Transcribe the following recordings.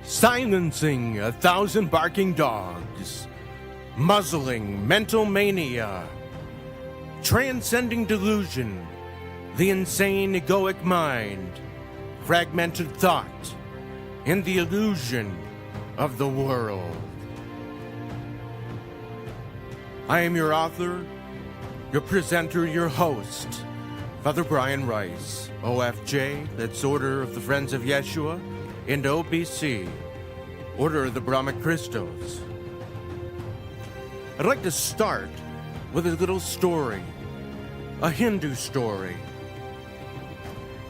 Silencing 1,000 barking dogs. Muzzling mental mania. Transcending delusion. The insane egoic mind. Fragmented thought. And the illusion of the world. I am your author, your presenter, your host, Father Bryan Rice, OFJ, that's Order of the Friends of Yeshua, and OBC, Order of the Brahmic Christos. I'd like to start with a little story, a Hindu story,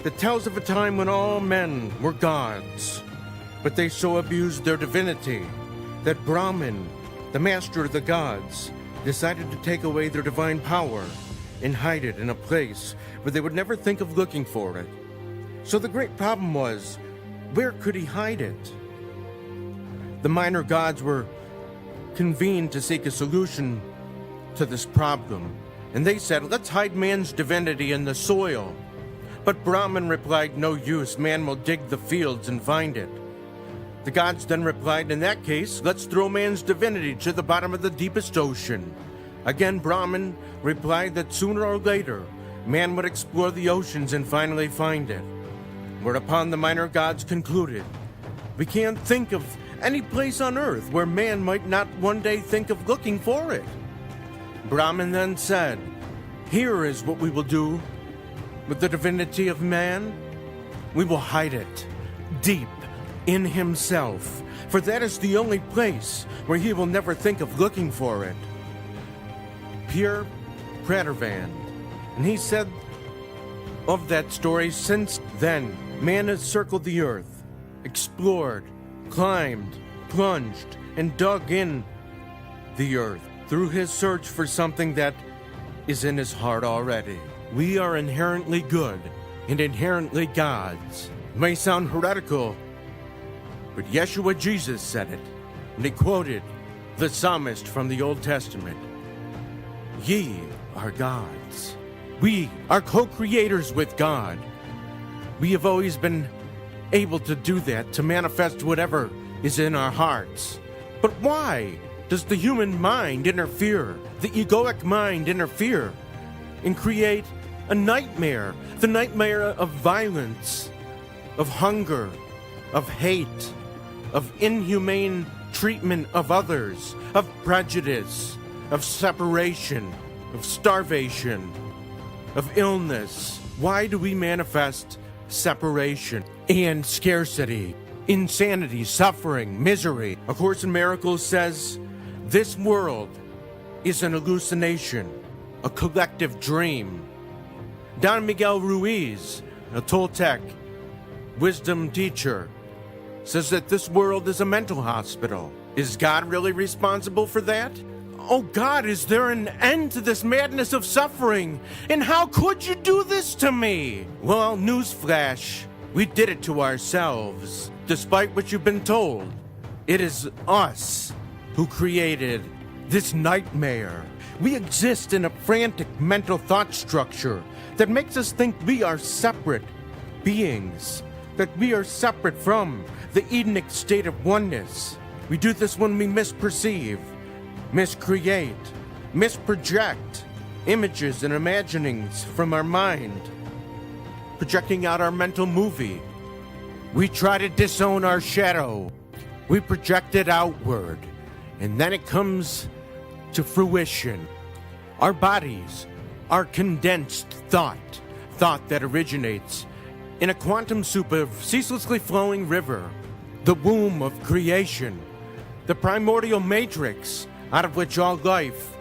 that tells of a time when all men were gods, but they so abused their divinity that Brahman, the master of the gods, decided to take away their divine power and hide it in a place where they would never think of looking for it. So the great problem was, where could he hide it? The minor gods were convened to seek a solution to this problem, and they said, let's hide man's divinity in the soil. But Brahman replied, no use, man will dig the fields and find it. The gods then replied, in that case, let's throw man's divinity to the bottom of the deepest ocean. Again, Brahman replied that sooner or later, man would explore the oceans and finally find it. Whereupon the minor gods concluded, we can't think of any place on earth where man might not one day think of looking for it. Brahman then said, here is what we will do with the divinity of man. We will hide it deep in himself, for that is the only place where he will never think of looking for it. Pure Pratervan. And he said of that story, since then, man has circled the earth, explored, climbed, plunged, and dug in the earth through his search for something that is in his heart already. We are inherently good and inherently gods. It may sound heretical, but Yeshua Jesus said it, and he quoted the psalmist from the Old Testament. Ye are gods. We are co-creators with God. We have always been able to do that, to manifest whatever is in our hearts. But why does the human mind interfere, the egoic mind interfere, and create a nightmare, the nightmare of violence, of hunger, of hate, of inhumane treatment of others, of prejudice, of separation, of starvation, of illness? Why do we manifest separation and scarcity, insanity, suffering, misery? A Course in Miracles says, this world is an hallucination, a collective dream. Don Miguel Ruiz, a Toltec wisdom teacher, says that this world is a mental hospital. Is God really responsible for that? Oh God, is there an end to this madness of suffering? And how could you do this to me? Well, newsflash, we did it to ourselves. Despite what you've been told, it is us who created this nightmare. We exist in a frantic mental thought structure that makes us think we are separate beings, that we are separate from the Edenic state of oneness. We do this when we misperceive, miscreate, misproject images and imaginings from our mind, projecting out our mental movie. We try to disown our shadow. We project it outward, and then it comes to fruition. Our bodies are condensed thought that originates in a quantum soup of ceaselessly flowing river, the womb of creation, the primordial matrix out of which all life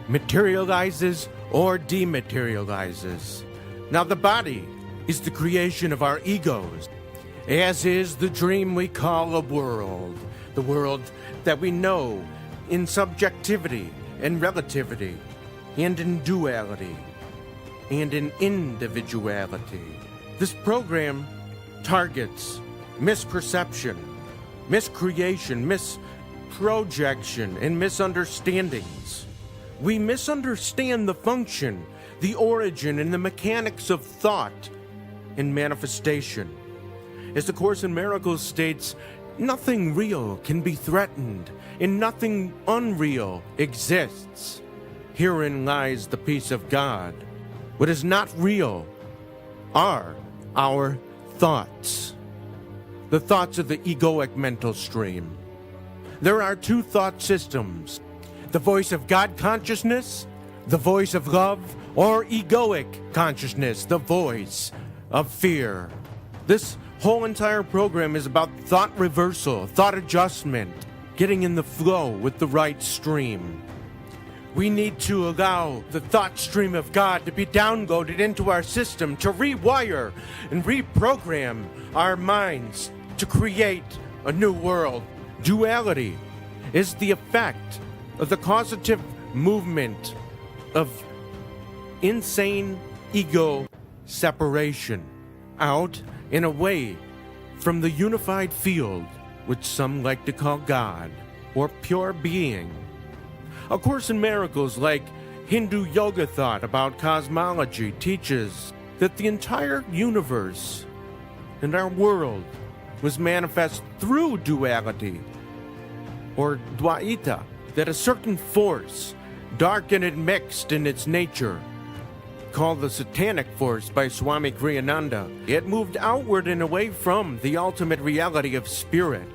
materializes or dematerializes. Now the body is the creation of our egos, as is the dream we call a world, the world that we know in subjectivity and relativity, and in duality, and in individuality. This program targets misperception, miscreation, misprojection, and misunderstandings. We misunderstand the function, the origin, and the mechanics of thought and manifestation. As the Course in Miracles states, Nothing real can be threatened, and nothing unreal exists. Herein lies the peace of God. What is not real are our thoughts. The thoughts of the egoic mental stream. There are two thought systems: the voice of God consciousness, the voice of love, or egoic consciousness, the voice of fear. This whole entire program is about thought reversal, thought adjustment, getting in the flow with the right stream. We need to allow the thought stream of God to be downloaded into our system, to rewire and reprogram our minds to create a new world. Duality is the effect of the causative movement of insane ego separation out and away from the unified field, which some like to call God or pure being. A Course in Miracles, like Hindu yoga thought about cosmology, teaches that the entire universe and our world was manifest through duality, or dvaita, that a certain force, dark and mixed in its nature, called the satanic force by Swami Kriyananda, it moved outward and away from the ultimate reality of spirit,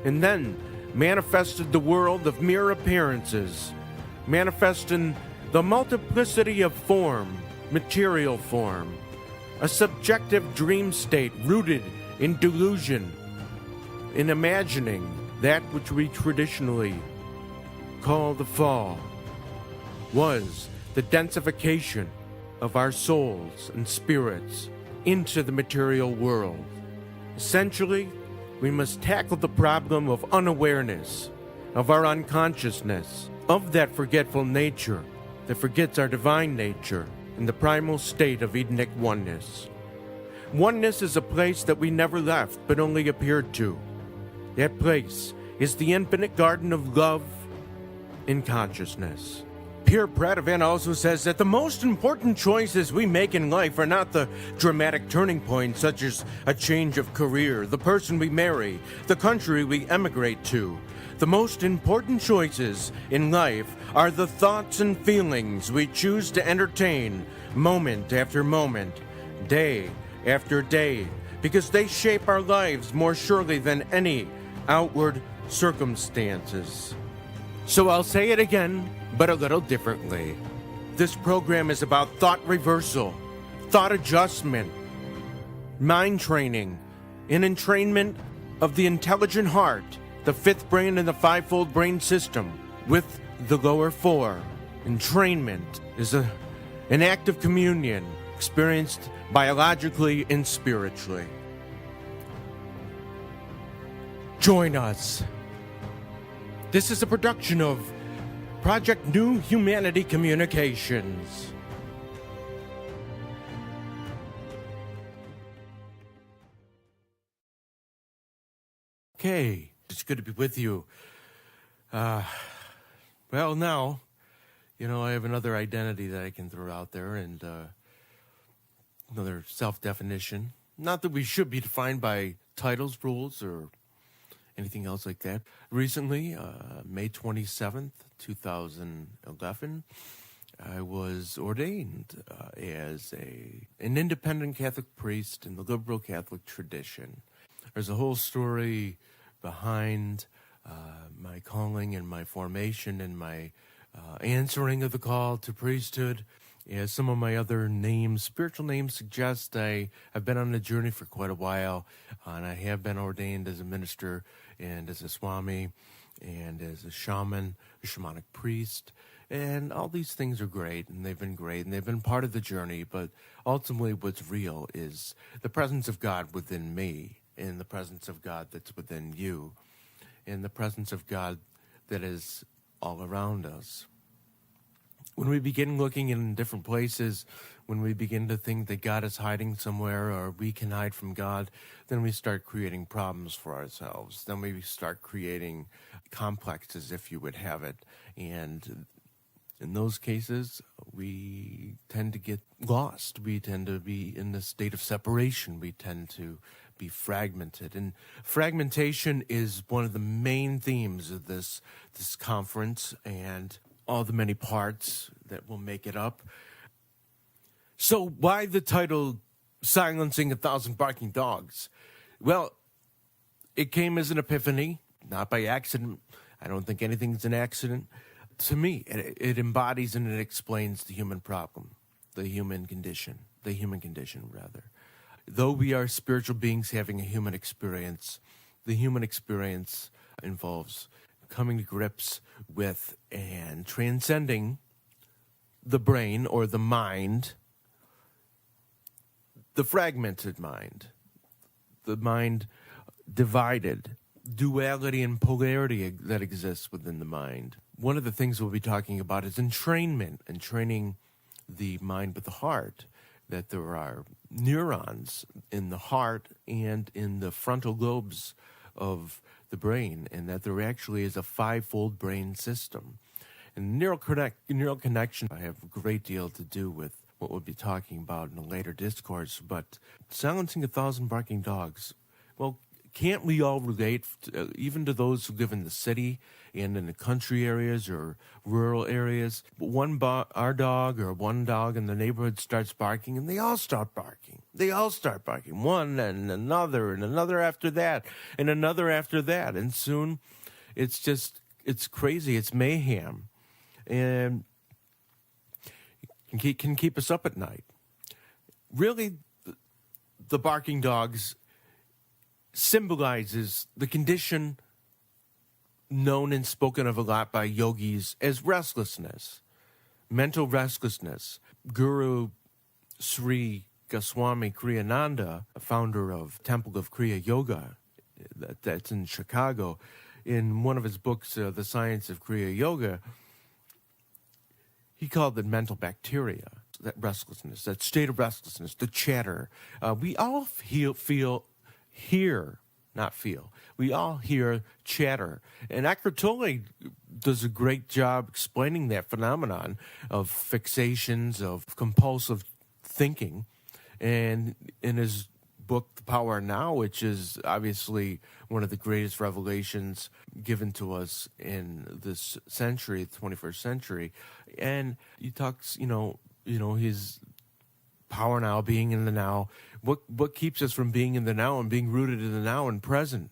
and then manifested the world of mere appearances, manifesting the multiplicity of form, material form, a subjective dream state rooted in delusion, in imagining that which we traditionally call the fall, was the densification of our souls and spirits into the material world. Essentially, we must tackle the problem of unawareness, of our unconsciousness, of that forgetful nature that forgets our divine nature in the primal state of Edenic oneness. Oneness is a place that we never left but only appeared to. That place is the infinite garden of love in consciousness. Pierre Pradavan also says that the most important choices we make in life are not the dramatic turning points such as a change of career, the person we marry, the country we emigrate to. The most important choices in life are the thoughts and feelings we choose to entertain moment after moment, day after day, because they shape our lives more surely than any outward circumstances. So I'll say it again, but a little differently. This program is about thought reversal, thought adjustment, mind training, and entrainment of the intelligent heart, the fifth brain in the fivefold brain system, with the lower four. Entrainment is an act of communion experienced biologically and spiritually. Join us. This is a production of Project New Humanity Communications. Okay, it's good to be with you. Well, now, I have another identity that I can throw out there and another self-definition. Not that we should be defined by titles, rules, or anything else like that. Recently, May 27th, 2011, I was ordained as an independent Catholic priest in the liberal Catholic tradition. There's a whole story behind my calling and my formation and my answering of the call to priesthood. As some of my other names, spiritual names, suggest, I've been on a journey for quite a while, and I have been ordained as a minister and as a swami and as a shaman, a shamanic priest, and all these things are great, and they've been great, and they've been part of the journey, but ultimately what's real is the presence of God within me, and the presence of God that's within you, and the presence of God that is all around us. When we begin looking in different places, when we begin to think that God is hiding somewhere or we can hide from God, then we start creating problems for ourselves. Then we start creating complexes, if you would have it. And In those cases, we tend to get lost. We tend to be in a state of separation. We tend to be fragmented. And fragmentation is one of the main themes of this conference and all the many parts that will make it up. So why the title, Silencing 1,000 Barking Dogs? Well, it came as an epiphany, not by accident. I don't think anything's an accident. To me, it embodies and it explains the human problem, the human condition, rather. Though we are spiritual beings having a human experience, the human experience involves coming to grips with and transcending the brain or the mind, the fragmented mind, the mind divided, duality and polarity that exists within the mind. One of the things we'll be talking about is entrainment and training the mind with the heart, that there are neurons in the heart and in the frontal lobes of the brain, and that there actually is a five-fold brain system. And neural connection I have a great deal to do with what we'll be talking about in a later discourse, but silencing 1,000 barking dogs, well, can't we all relate, even to those who live in the city and in the country areas or rural areas? Our dog or one dog in the neighborhood starts barking, and they all start barking. One and another after that, and another after that. And soon it's crazy. It's mayhem. And can keep us up at night. Really, the barking dogs symbolizes the condition known and spoken of a lot by yogis as restlessness, mental restlessness. Guru Sri Goswami Kriyananda, founder of Temple of Kriya Yoga, that's in Chicago, in one of his books, The Science of Kriya Yoga, he called it mental bacteria, that restlessness, that state of restlessness, the chatter. We all we all hear chatter. And Eckhart Tolle does a great job explaining that phenomenon of fixations, of compulsive thinking. And in his book, The Power Now, which is obviously one of the greatest revelations given to us in this century, the 21st century. And he talks, his power now, being in the now. What keeps us from being in the now and being rooted in the now and present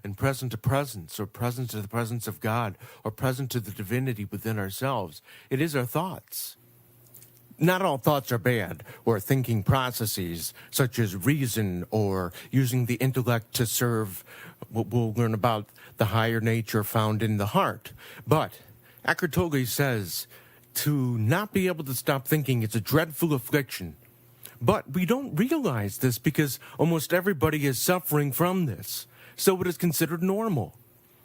to presence, or present to the presence of God, or present to the divinity within ourselves? It is our thoughts. Not all thoughts are bad, or thinking processes such as reason or using the intellect to serve what we'll learn about the higher nature found in the heart. But Eckhart Tolle says to not be able to stop thinking is a dreadful affliction. But we don't realize this because almost everybody is suffering from this, so it is considered normal.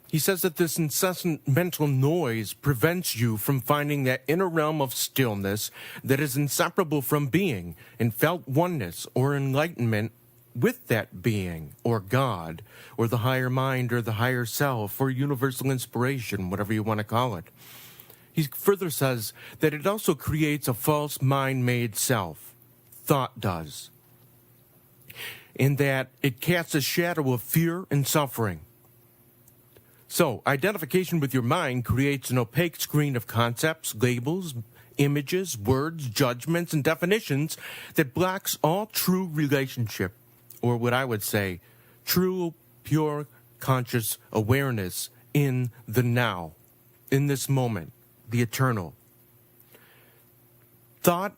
He says that this incessant mental noise prevents you from finding that inner realm of stillness that is inseparable from being and felt oneness or enlightenment with that being, or God, or the higher mind, or the higher self, or universal inspiration, whatever you want to call it. He further says that it also creates a false mind-made self. Thought does, in that it casts a shadow of fear and suffering. So, identification with your mind creates an opaque screen of concepts, labels, images, words, judgments, and definitions that blocks all true relationship, or what I would say, true, pure, conscious awareness in the now, in this moment, the eternal. Thought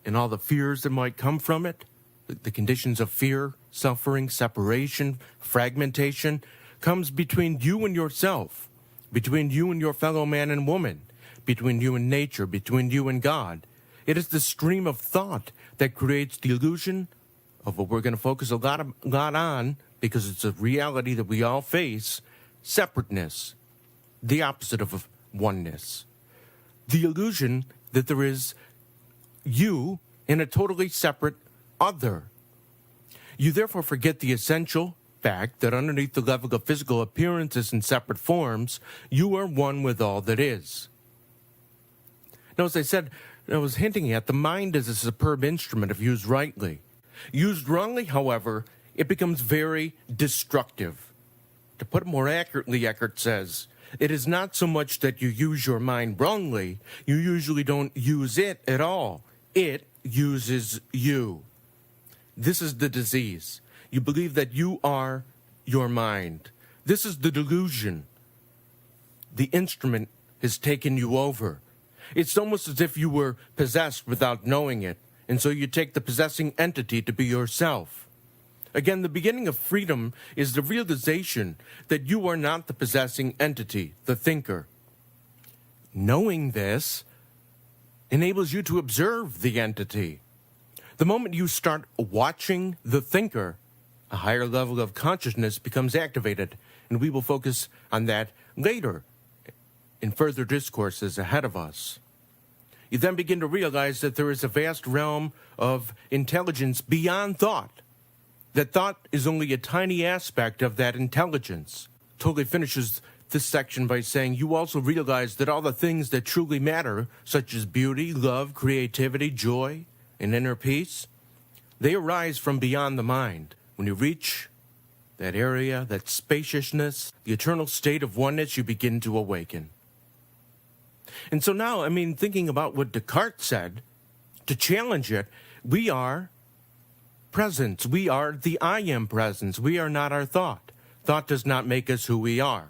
and all the fears that might come from it, the conditions of fear, suffering, separation, fragmentation, comes between you and yourself, between you and your fellow man and woman, between you and nature, between you and God. It is the stream of thought that creates the illusion of what we're going to focus a lot on, because it's a reality that we all face, separateness, the opposite of oneness. The illusion that there is you in a totally separate other. You therefore forget the essential fact that underneath the level of physical appearances and separate forms, you are one with all that is. Now, as I said, I was hinting at, the mind is a superb instrument if used rightly. Used wrongly, however, it becomes very destructive. To put it more accurately, Eckhart says, it is not so much that you use your mind wrongly, you usually don't use it at all. It uses you. This is the disease. You believe that you are your mind. This is the delusion. The instrument has taken you over. It's almost as if you were possessed without knowing it, and so you take the possessing entity to be yourself. Again, the beginning of freedom is the realization that you are not the possessing entity, the thinker. Knowing this enables you to observe the entity. The moment you start watching the thinker, a higher level of consciousness becomes activated, and we will focus on that later in further discourses ahead of us. You then begin to realize that there is a vast realm of intelligence beyond thought, that thought is only a tiny aspect of that intelligence. Totally finishes this section by saying you also realize that all the things that truly matter, such as beauty, love, creativity, joy, and inner peace, they arise from beyond the mind. When you reach that area, that spaciousness, the eternal state of oneness, you begin to awaken. And so now, thinking about what Descartes said, to challenge it, we are presence. We are the I am presence. We are not our thought. Thought does not make us who we are.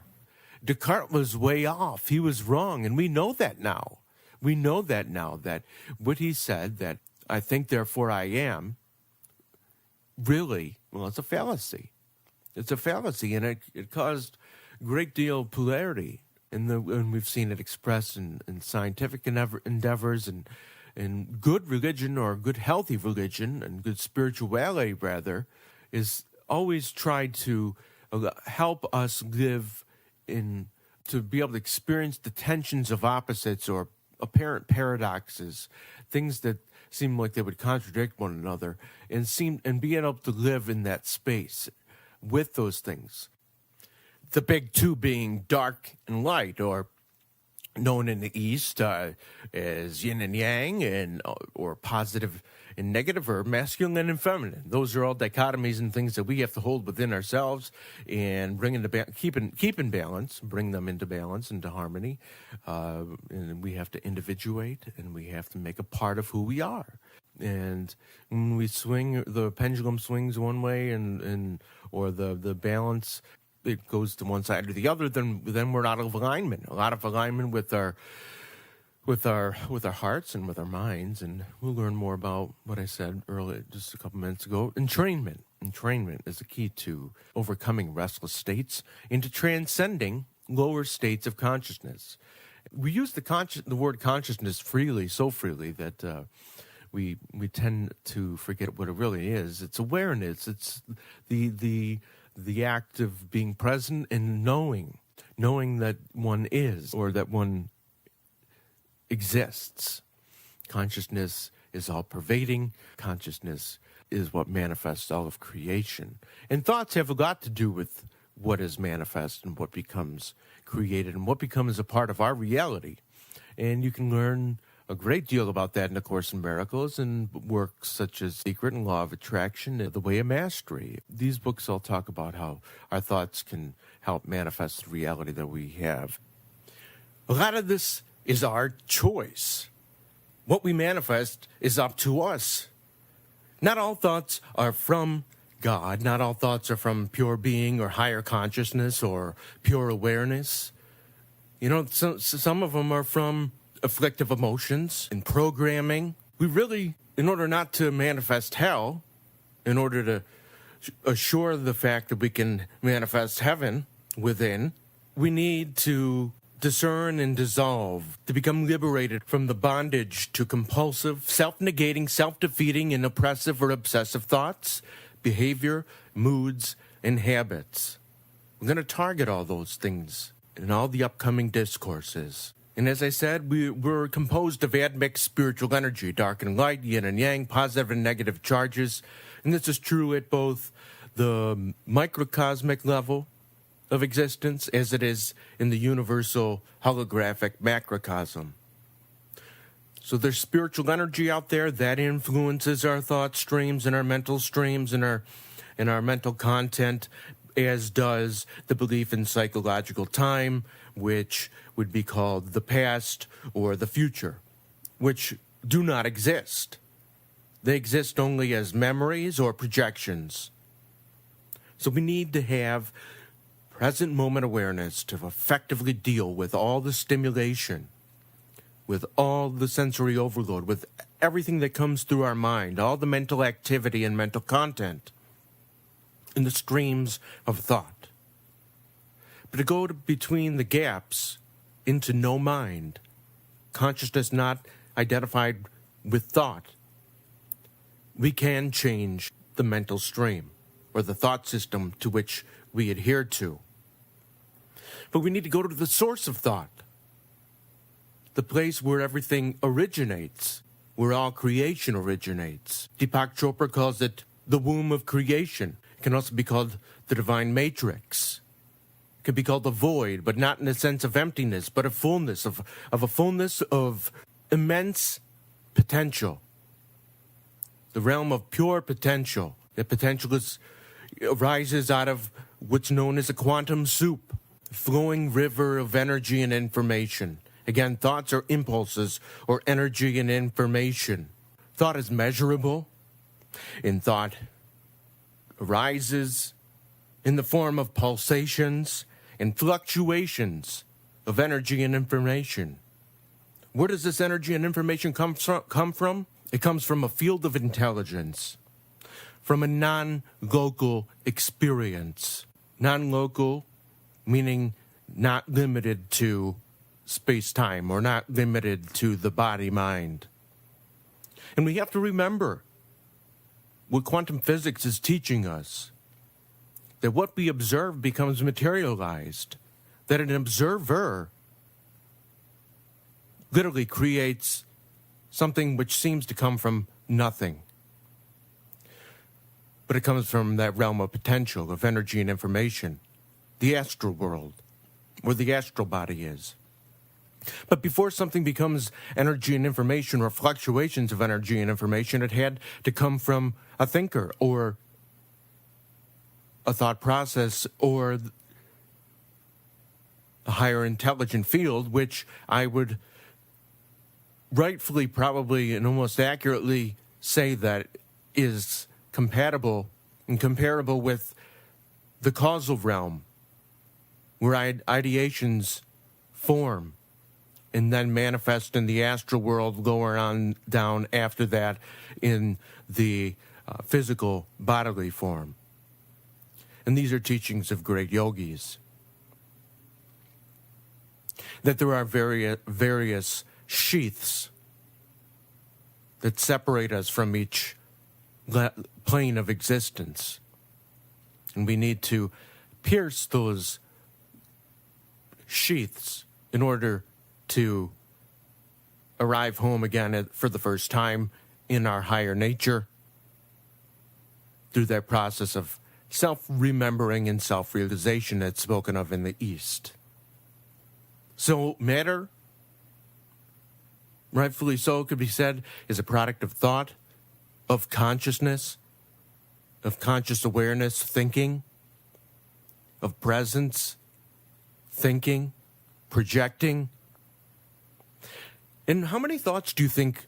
Descartes was way off. He was wrong, and we know that now. We know that now, that what he said, that I think, therefore I am, really, it's a fallacy. It's a fallacy, and it caused a great deal of polarity. And we've seen it expressed in scientific endeavors and good religion, or good healthy religion, and good spirituality, rather, is always tried to help us live to be able to experience the tensions of opposites or apparent paradoxes, things that seem like they would contradict one another, and being able to live in that space with those things. The big two being dark and light, or known in the East as yin and yang, or positive and negative, or masculine and feminine. Those are all dichotomies and things that we have to hold within ourselves and keep in balance, bring them into balance, into harmony. And we have to individuate, and we have to make a part of who we are. And when we swing, the pendulum swings one way, or the balance, it goes to one side or the other, then we're out of alignment. A lot of alignment with our hearts and with our minds. And we'll learn more about what I said earlier, just a couple minutes ago. Entrainment. Entrainment is the key to overcoming restless states into transcending lower states of consciousness. We use the word consciousness freely, so freely that we tend to forget what it really is. It's awareness. It's the act of being present and knowing that one is, or that one exists. Consciousness is all-pervading. Consciousness is what manifests all of creation. And thoughts have a lot to do with what is manifest and what becomes created and what becomes a part of our reality. And you can learn a great deal about that in the Course in Miracles, and works such as Secret and Law of Attraction and The Way of Mastery. These books all talk about how our thoughts can help manifest the reality that we have. A lot of this is our choice. What we manifest is up to us. Not all thoughts are from God. Not all thoughts are from pure being or higher consciousness or pure awareness. Some of them are from afflictive emotions and programming. We really, in order not to manifest hell, in order to assure the fact that we can manifest heaven within, we need to discern and dissolve, to become liberated from the bondage to compulsive, self-negating, self-defeating, and oppressive or obsessive thoughts, behavior, moods, and habits. We're going to target all those things in all the upcoming discourses. And as I said, we're composed of admixed spiritual energy, dark and light, yin and yang, positive and negative charges. And this is true at both the microcosmic level of existence as it is in the universal holographic macrocosm. So there's spiritual energy out there that influences our thought streams and our mental streams and our mental content, as does the belief in psychological time, which would be called the past or the future, which do not exist. They exist only as memories or projections. So we need to have present moment awareness to effectively deal with all the stimulation, with all the sensory overload, with everything that comes through our mind, all the mental activity and mental content in the streams of thought. But to go between the gaps into no mind, consciousness not identified with thought, we can change the mental stream or the thought system to which we adhere to. But we need to go to the source of thought, the place where everything originates, where all creation originates. Deepak Chopra calls it the womb of creation. It can also be called the divine matrix. It can be called the void, but not in a sense of emptiness, but a fullness, of a fullness of immense potential. The realm of pure potential. The potential arises out of what's known as a quantum soup, a flowing river of energy and information. Again, thoughts are impulses or energy and information. Thought is measurable, and thought arises in the form of pulsations and fluctuations of energy and information. Where does this energy and information come from? It comes from a field of intelligence, from a non-local experience. Non-local meaning not limited to space-time or not limited to the body-mind. And we have to remember what quantum physics is teaching us, that what we observe becomes materialized, that an observer literally creates something which seems to come from nothing. But it comes from that realm of potential, of energy and information, the astral world, where the astral body is. But before something becomes energy and information or fluctuations of energy and information, it had to come from a thinker or a thought process or a higher intelligent field, which I would rightfully, probably, and almost accurately say that is compatible and comparable with the causal realm, where ideations form and then manifest in the astral world, lower on down after that in the physical bodily form. And these are teachings of great yogis, that there are various sheaths that separate us from each plane of existence. And we need to pierce those sheaths in order to arrive home again for the first time in our higher nature through that process of self-remembering and self-realization that's spoken of in the East. So matter, rightfully so, could be said, is a product of thought, of consciousness, of conscious awareness, thinking, of presence, thinking, projecting. And how many thoughts do you think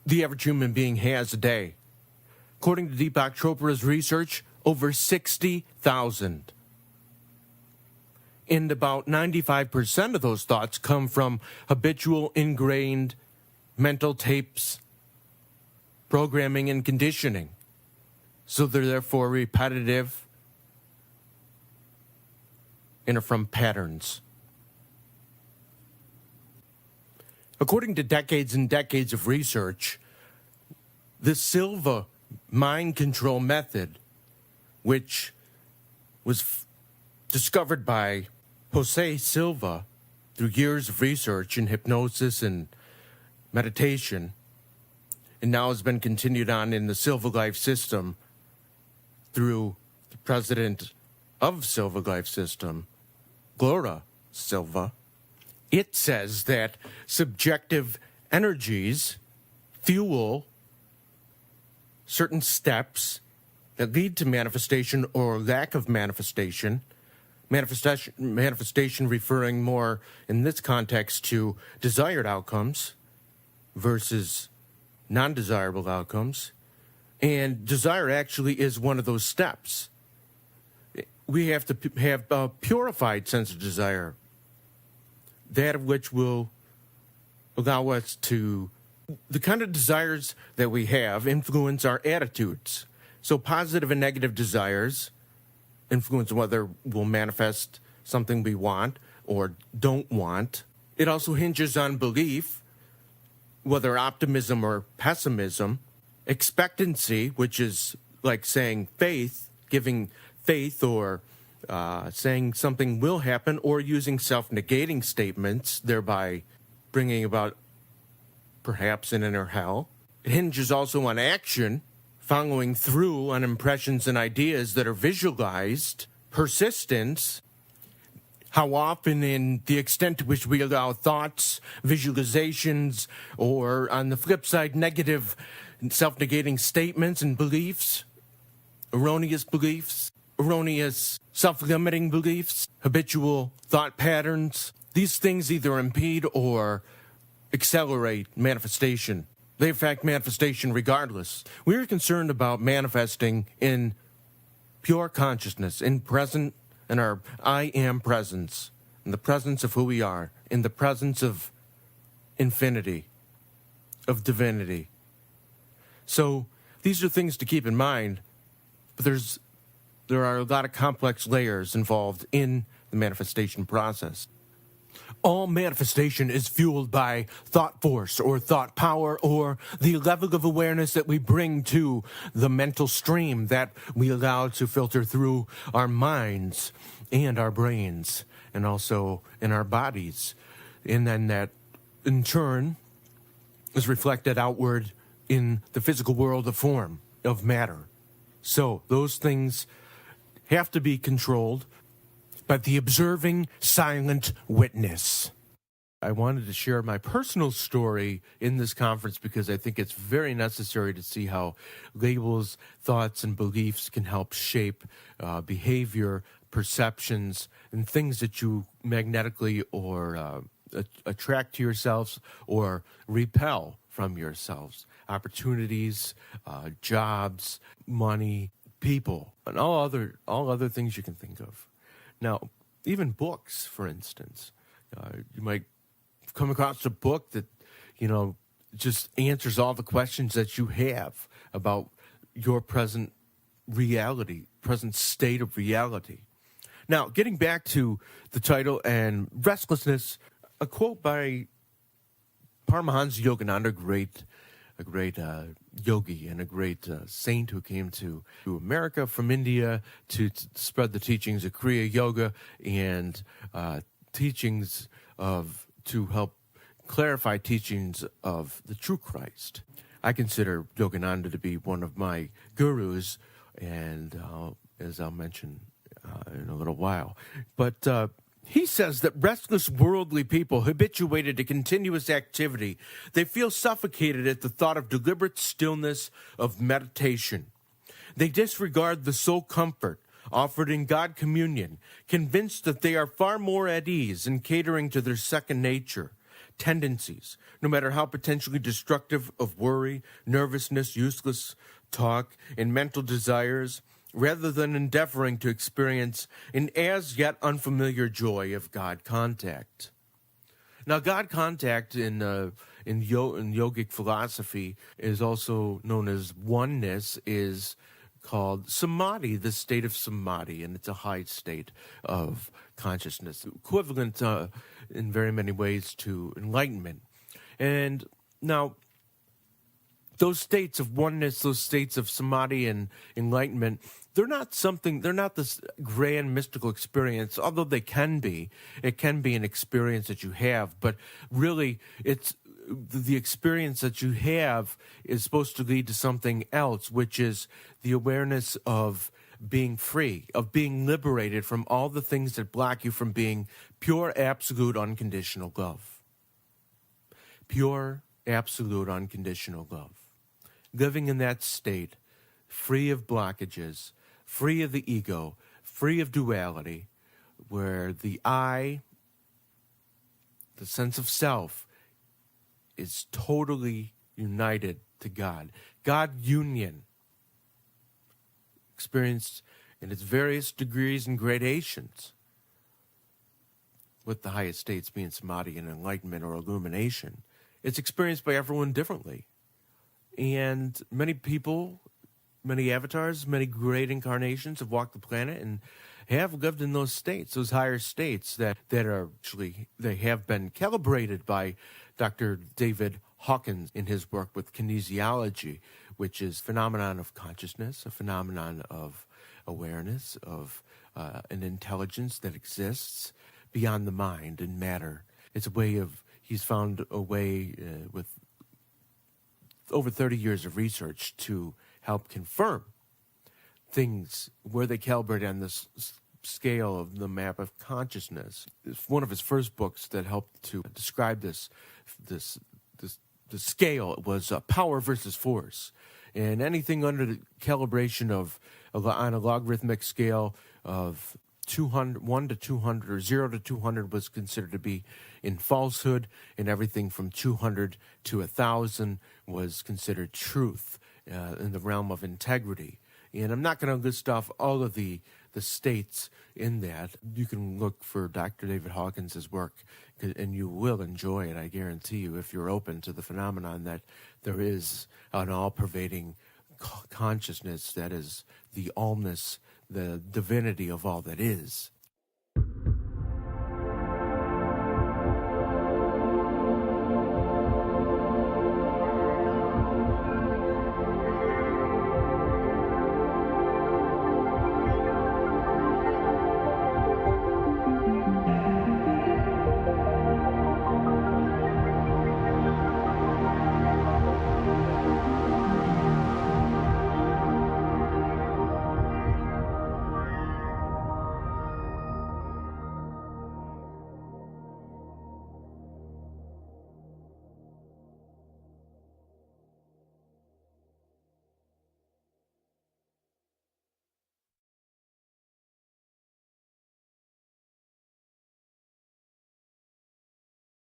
the average human being has a day? According to Deepak Chopra's research, over 60,000. And about 95% of those thoughts come from habitual, ingrained mental tapes, programming, and conditioning. So they're therefore repetitive and are from patterns. According to decades and decades of research, the Silva mind control method, which was discovered by Jose Silva through years of research in hypnosis and meditation, and now has been continued on in the Silva Life System through the president of Silva Life System, Gloria Silva. It says that subjective energies fuel certain steps that lead to manifestation or lack of manifestation. Manifestation referring more in this context to desired outcomes versus non-desirable outcomes. And desire actually is one of those steps. We have to have a purified sense of desire, that of which will allow us to, the kind of desires that we have influence our attitudes. So positive and negative desires influence whether we'll manifest something we want or don't want. It also hinges on belief, whether optimism or pessimism. Expectancy, which is like saying faith, giving faith, or saying something will happen, or using self-negating statements, thereby bringing about perhaps an inner hell. It hinges also on action, following through on impressions and ideas that are visualized. Persistence, how often and the extent to which we allow thoughts, visualizations, or on the flip side, negative self-negating statements and beliefs, erroneous self-limiting beliefs, habitual thought patterns. These things either impede or accelerate manifestation. They affect manifestation regardless. We are concerned about manifesting in pure consciousness, in our I am presence, in the presence of who we are, in the presence of infinity, of divinity. So these are things to keep in mind, but there are a lot of complex layers involved in the manifestation process. All manifestation is fueled by thought force or thought power, or the level of awareness that we bring to the mental stream that we allow to filter through our minds and our brains and also in our bodies. And then that in turn is reflected outward in the physical world of form, of matter. So those things have to be controlled by the observing, silent witness. I wanted to share my personal story in this conference because I think it's very necessary to see how labels, thoughts, and beliefs can help shape behavior, perceptions, and things that you magnetically or attract to yourselves or repel from yourselves. Opportunities, jobs, money, people, and all other things you can think of. Now, even books, for instance, you might come across a book that, just answers all the questions that you have about your present reality, present state of reality. Now, getting back to the title and restlessness, a quote by Paramahansa Yogananda, a great yogi and a great saint who came to America from India to spread the teachings of Kriya Yoga and teachings to help clarify teachings of the true Christ. I consider Yogananda to be one of my gurus, and as I'll mention in a little while. But he says that restless worldly people habituated to continuous activity, they feel suffocated at the thought of deliberate stillness of meditation. They disregard the soul comfort offered in God communion, convinced that they are far more at ease in catering to their second nature tendencies, no matter how potentially destructive of worry, nervousness, useless talk, and mental desires, rather than endeavoring to experience an as yet unfamiliar joy of God contact. Now, God contact in yogic philosophy is also known as oneness, is called samadhi, the state of samadhi, and it's a high state of consciousness, equivalent in very many ways to enlightenment. And now, those states of oneness, those states of samadhi and enlightenment, they're not this grand mystical experience, although they can be. It can be an experience that you have, but really it's the experience that you have is supposed to lead to something else, which is the awareness of being free, of being liberated from all the things that block you from being pure, absolute, unconditional love. Pure, absolute unconditional love. Living in that state, free of blockages, free of the ego, free of duality, where the I, the sense of self, is totally united to God. God union, experienced in its various degrees and gradations, with the highest states being samadhi and enlightenment or illumination. It's experienced by everyone differently. And many people, many avatars, many great incarnations have walked the planet and have lived in those states, those higher states that are actually, they have been calibrated by Dr. David Hawkins in his work with kinesiology, which is phenomenon of consciousness, a phenomenon of awareness, of an intelligence that exists beyond the mind and matter. It's a way of, he's found a way with over 30 years of research to help confirm things where they calibrate on this scale of the map of consciousness. It's one of his first books that helped to describe this scale was power versus force. And anything under the calibration of on a logarithmic scale of 200, 1 to 200 or 0 to 200 was considered to be in falsehood, and everything from 200 to 1,000 was considered truth in the realm of integrity. And I'm not going to list off all of the states in that. You can look for Dr. David Hawkins' work, and you will enjoy it, I guarantee you, if you're open to the phenomenon that there is an all-pervading consciousness that is the allness, the divinity of all that is.